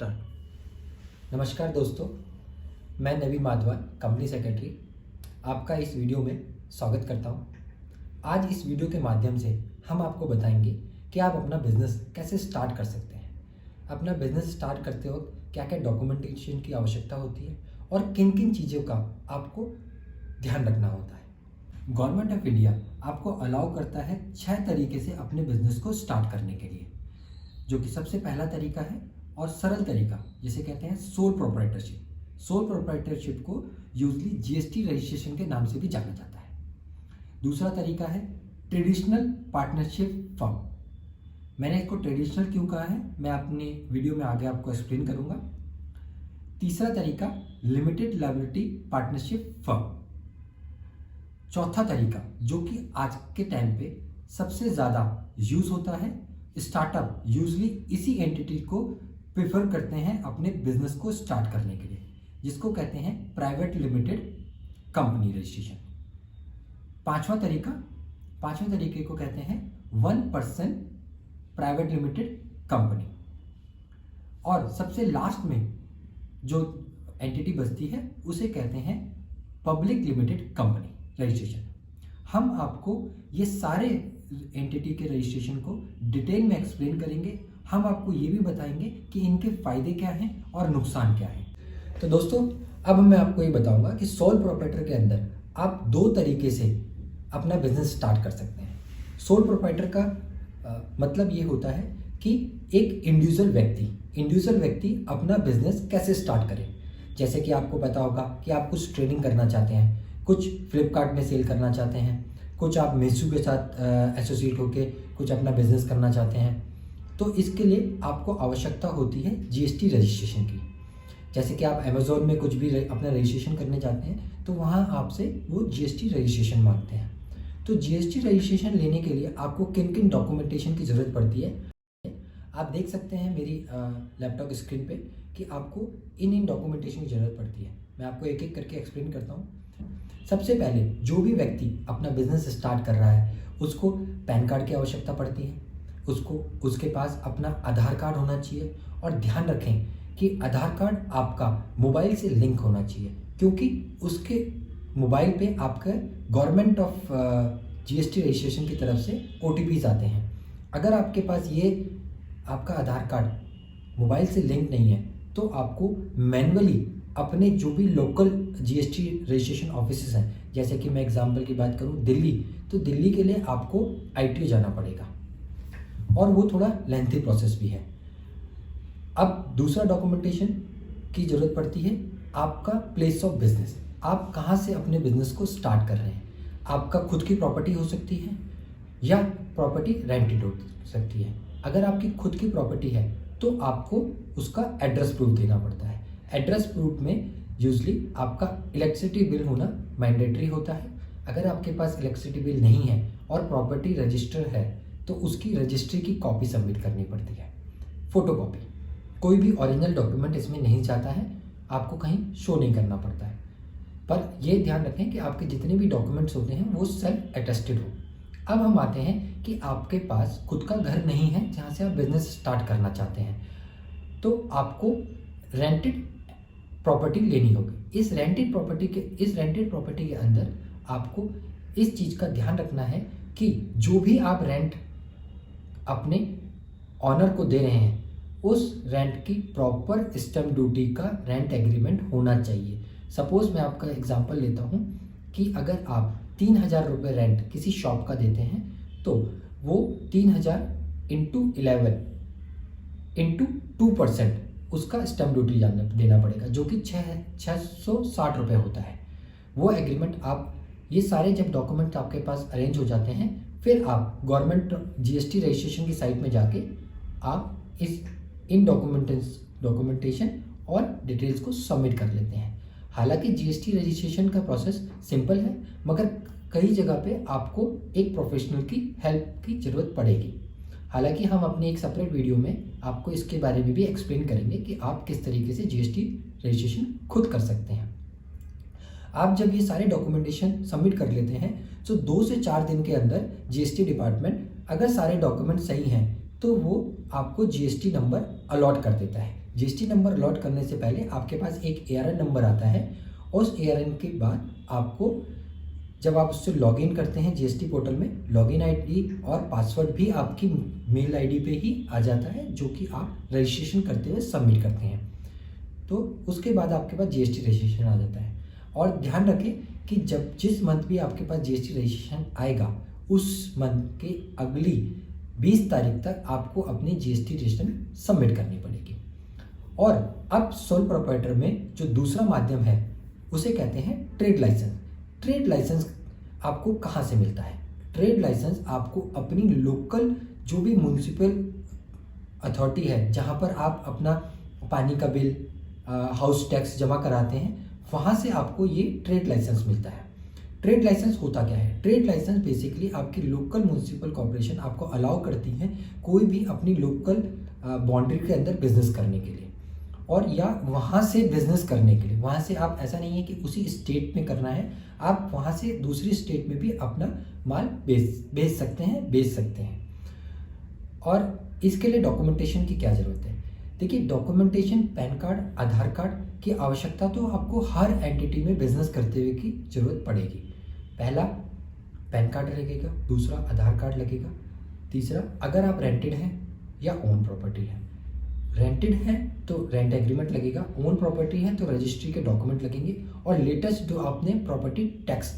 नमस्कार दोस्तों, मैं नवी माधवन, कंपनी सेक्रेटरी, आपका इस वीडियो में स्वागत करता हूं। आज इस वीडियो के माध्यम से हम आपको बताएंगे कि आप अपना बिजनेस कैसे स्टार्ट कर सकते हैं। अपना बिजनेस स्टार्ट करते वक्त क्या क्या डॉक्यूमेंटेशन की आवश्यकता होती है और किन किन चीज़ों का आपको ध्यान रखना होता है। गवर्नमेंट ऑफ इंडिया आपको अलाउ करता है 6 तरीके से अपने बिजनेस को स्टार्ट करने के लिए, जो कि सबसे पहला तरीका है और सरल तरीका जिसे कहते हैं सोल प्रोप्राइटरशिप। सोल प्रोप्राइटरशिप को यूजली जीएसटी रजिस्ट्रेशन के नाम से भी जाना जाता है। दूसरा तरीका है ट्रेडिशनल पार्टनरशिप फर्म। मैंने इसको ट्रेडिशनल क्यों कहा है मैं अपनी वीडियो में आगे आपको एक्सप्लेन करूंगा। तीसरा तरीका लिमिटेड लायबिलिटी पार्टनरशिप फर्म। चौथा तरीका जो कि आज के टाइम पे सबसे ज़्यादा यूज होता है, स्टार्टअप यूजली इसी एंटिटी को प्रेफर करते हैं अपने बिजनेस को स्टार्ट करने के लिए, जिसको कहते हैं प्राइवेट लिमिटेड कंपनी रजिस्ट्रेशन। पांचवा तरीके को कहते हैं 1% प्राइवेट लिमिटेड कंपनी। और सबसे लास्ट में जो एंटिटी बचती है उसे कहते हैं पब्लिक लिमिटेड कंपनी रजिस्ट्रेशन। हम आपको ये सारे एंटिटी के रजिस्ट्रेशन को डिटेल में एक्सप्लेन करेंगे। हम आपको ये भी बताएंगे कि इनके फायदे क्या हैं और नुकसान क्या है। तो दोस्तों, अब मैं आपको ये बताऊंगा कि सोल प्रोप्राइटर के अंदर आप 2 तरीके से अपना बिजनेस स्टार्ट कर सकते हैं। सोल प्रोप्राइटर का मतलब ये होता है कि एक इंडिविजुअल व्यक्ति अपना बिजनेस कैसे स्टार्ट करे। जैसे कि आपको पता होगा कि आप कुछ ट्रेडिंग करना चाहते हैं, कुछ फ्लिपकार्ट में सेल करना चाहते हैं, कुछ आप मीशो के साथ एसोसिएट होके कुछ अपना बिजनेस करना चाहते हैं। तो इसके लिए आपको आवश्यकता होती है जीएसटी रजिस्ट्रेशन की। जैसे कि आप अमेज़ॉन में कुछ भी अपना रजिस्ट्रेशन करने जाते हैं तो वहाँ आपसे वो जीएसटी रजिस्ट्रेशन मांगते हैं। तो जीएसटी रजिस्ट्रेशन लेने के लिए आपको किन किन डॉक्यूमेंटेशन की ज़रूरत पड़ती है आप देख सकते हैं मेरी लैपटॉप स्क्रीन पे कि आपको इन डॉक्यूमेंटेशन की ज़रूरत पड़ती है। मैं आपको एक एक करके एक्सप्लेन करता हूँ। सबसे पहले जो भी व्यक्ति अपना बिजनेस स्टार्ट कर रहा है उसको पैन कार्ड की आवश्यकता पड़ती है। उसके पास अपना आधार कार्ड होना चाहिए और ध्यान रखें कि आधार कार्ड आपका मोबाइल से लिंक होना चाहिए, क्योंकि उसके मोबाइल पे आपका गवर्नमेंट ऑफ जीएसटी रजिस्ट्रेशन की तरफ से ओटीपीज आते हैं। अगर आपके पास ये आपका आधार कार्ड मोबाइल से लिंक नहीं है तो आपको मैन्युअली अपने जो भी लोकल जीएसटी रजिस्ट्रेशन ऑफिसेज हैं, जैसे कि मैं एग्जांपल की बात करूं दिल्ली, तो दिल्ली के लिए आपको आईटीओ जाना पड़ेगा और वो थोड़ा लेंथी प्रोसेस भी है। अब दूसरा डॉक्यूमेंटेशन की ज़रूरत पड़ती है आपका प्लेस ऑफ बिजनेस। आप कहाँ से अपने बिजनेस को स्टार्ट कर रहे हैं। आपका खुद की प्रॉपर्टी हो सकती है या प्रॉपर्टी रेंटेड हो सकती है। अगर आपकी खुद की प्रॉपर्टी है तो आपको उसका एड्रेस प्रूफ देना पड़ता है। एड्रेस प्रूफ में यूजली आपका इलेक्ट्रिसिटी बिल होना मैंडेटरी होता है। अगर आपके पास इलेक्ट्रिसिटी बिल नहीं है और प्रॉपर्टी रजिस्टर है तो उसकी रजिस्ट्री की कॉपी सबमिट करनी पड़ती है, फोटोकॉपी। कोई भी ओरिजिनल डॉक्यूमेंट इसमें नहीं जाता है, आपको कहीं शो नहीं करना पड़ता है। पर यह ध्यान रखें कि आपके जितने भी डॉक्यूमेंट्स होते हैं वो सेल्फ अटेस्टेड हो। अब हम आते हैं कि आपके पास खुद का घर नहीं है जहाँ से आप बिजनेस स्टार्ट करना चाहते हैं, तो आपको रेंटेड प्रॉपर्टी लेनी होगी। इस रेंटेड प्रॉपर्टी के अंदर आपको इस चीज़ का ध्यान रखना है कि जो भी आप रेंट अपने ऑनर को दे रहे हैं उस रेंट की प्रॉपर स्टैम्प ड्यूटी का रेंट एग्रीमेंट होना चाहिए। सपोज मैं आपका एग्जांपल लेता हूं कि अगर आप 3,000 रुपये रेंट किसी शॉप का देते हैं तो वो 3,000 इंटू 11 इंटू 2% उसका स्टैम्प ड्यूटी देना पड़ेगा, जो कि 660 रुपये होता है। वो एग्रीमेंट आप ये सारे जब डॉक्यूमेंट आपके पास अरेंज हो जाते हैं फिर आप गवर्नमेंट जीएसटी रजिस्ट्रेशन की साइट में जाके आप इन डॉक्यूमेंटेशन और डिटेल्स को सबमिट कर लेते हैं। हालांकि जीएसटी रजिस्ट्रेशन का प्रोसेस सिंपल है, मगर कई जगह पे आपको एक प्रोफेशनल की हेल्प की ज़रूरत पड़ेगी। हालांकि हम अपनी एक सेपरेट वीडियो में आपको इसके बारे में भी एक्सप्लेन करेंगे कि आप किस तरीके से जीएसटी रजिस्ट्रेशन खुद कर सकते हैं। आप जब ये सारे डॉक्यूमेंटेशन सबमिट कर लेते हैं तो 2 से 4 दिन के अंदर जीएसटी डिपार्टमेंट अगर सारे डॉक्यूमेंट सही हैं तो वो आपको जीएसटी नंबर अलॉट कर देता है, जीएसटी नंबर अलॉट करने से पहले आपके पास एक एआरएन नंबर आता है। उस एआरएन के बाद आपको जब आप उससे लॉगिन करते हैं जीएसटी पोर्टल में, लॉगिन आईडी और पासवर्ड भी आपकी मेल आईडी पे ही आ जाता है, जो कि आप रजिस्ट्रेशन करते हुए सबमिट करते हैं। तो उसके बाद आपके पास जीएसटी रजिस्ट्रेशन आ जाता है। और ध्यान रखें कि जब जिस मंथ भी आपके पास जीएसटी रजिस्ट्रेशन आएगा, उस मंथ के अगली 20 तारीख तक आपको अपनी जीएसटी रजिस्ट्रेशन सबमिट करनी पड़ेगी। और अब सोल प्रोप्राइटर में जो दूसरा माध्यम है उसे कहते हैं ट्रेड लाइसेंस। ट्रेड लाइसेंस आपको कहाँ से मिलता है? ट्रेड लाइसेंस आपको अपनी लोकल जो भी म्युनिसिपल अथॉरिटी है, जहाँ पर आप अपना पानी का बिल, हाउस टैक्स जमा कराते हैं, वहाँ से आपको ये ट्रेड लाइसेंस मिलता है। ट्रेड लाइसेंस होता क्या है? ट्रेड लाइसेंस बेसिकली आपकी लोकल म्युनिसिपल कॉर्पोरेशन आपको अलाउ करती है कोई भी अपनी लोकल बाउंड्री के अंदर बिजनेस करने के लिए, और या वहाँ से बिजनेस करने के लिए। वहाँ से आप, ऐसा नहीं है कि उसी स्टेट में करना है, आप वहाँ से दूसरी स्टेट में भी अपना माल बेच सकते हैं। और इसके लिए डॉक्यूमेंटेशन की क्या ज़रूरत है? देखिए, डॉक्यूमेंटेशन पैन कार्ड, आधार कार्ड की आवश्यकता तो आपको हर एंटिटी में बिजनेस करते हुए की ज़रूरत पड़ेगी। पहला पैन कार्ड लगेगा, दूसरा आधार कार्ड लगेगा, तीसरा अगर आप रेंटेड हैं या ओन प्रॉपर्टी है। रेंटेड है तो रेंट एग्रीमेंट लगेगा, ओन प्रॉपर्टी है तो रजिस्ट्री के डॉक्यूमेंट लगेंगे, और लेटेस्ट जो आपने प्रॉपर्टी टैक्स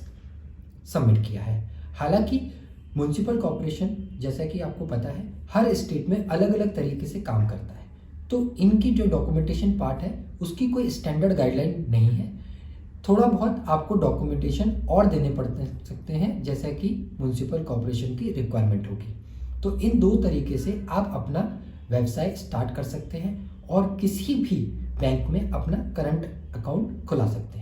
सबमिट किया है। हालांकि म्युनिसिपल कॉर्पोरेशन, जैसा कि आपको पता है, हर स्टेट में अलग अलग तरीके से काम करता है, तो इनकी जो डॉक्यूमेंटेशन पार्ट है उसकी कोई स्टैंडर्ड गाइडलाइन नहीं है। थोड़ा बहुत आपको डॉक्यूमेंटेशन और देने पड़ सकते हैं, जैसा कि म्युनिसिपल कॉर्पोरेशन की रिक्वायरमेंट होगी। तो इन दो तरीके से आप अपना व्यवसाय स्टार्ट कर सकते हैं और किसी भी बैंक में अपना करंट अकाउंट खुला सकते हैं।